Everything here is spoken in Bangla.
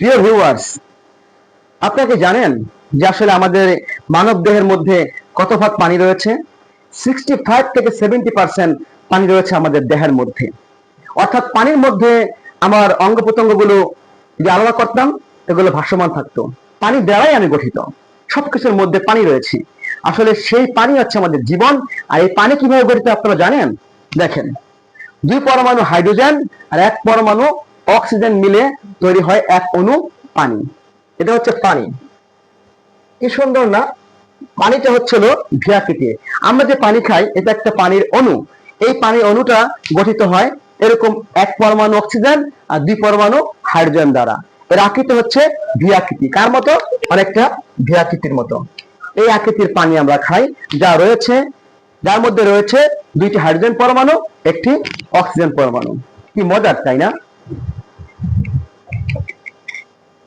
প্রিয় ভিউয়ার্স, আপনাকে জানেন যে আসলে আমাদের মানব দেহের মধ্যে কত ভাগ পানি রয়েছে? 65 থেকে 70% পানি রয়েছে আমাদের দেহের মধ্যে। অর্থাৎ পানির মধ্যে আমার অঙ্গ প্রত্যঙ্গগুলো যদি আলাদা করতাম, এগুলো ভাসমান থাকতো। পানি দ্বারাই আমি গঠিত, সবকিছুর মধ্যে পানি রয়েছে। আসলে সেই পানি হচ্ছে আমাদের জীবন। আর এই পানি কিভাবে গঠিত আপনারা জানেন? দেখেন, 2 পরমাণু হাইড্রোজেন আর 1 পরমাণু অক্সিজেন মিলে তৈরি হয় 1 অণু পানি। এটা হচ্ছে পানি। কি সুন্দর না? পানিটা হচ্ছিল ভিয়াকিতে। আমরা যে পানি খাই, এটা একটা পানির অণু। এই পানির অণুটা গঠিত হয় এরকম 1 পরমাণু অক্সিজেন আর 2 পরমাণু হাইড্রোজেন দ্বারা। এর আকৃতি হচ্ছে ভিয়াকৃতি। কার মতো? অনেকটা ভিয়াকৃতির মতো। এই আকৃতির পানি আমরা খাই, যার মধ্যে রয়েছে 2টি হাইড্রোজেন পরমাণু, একটি অক্সিজেন পরমাণু। কি মজার, তাই না?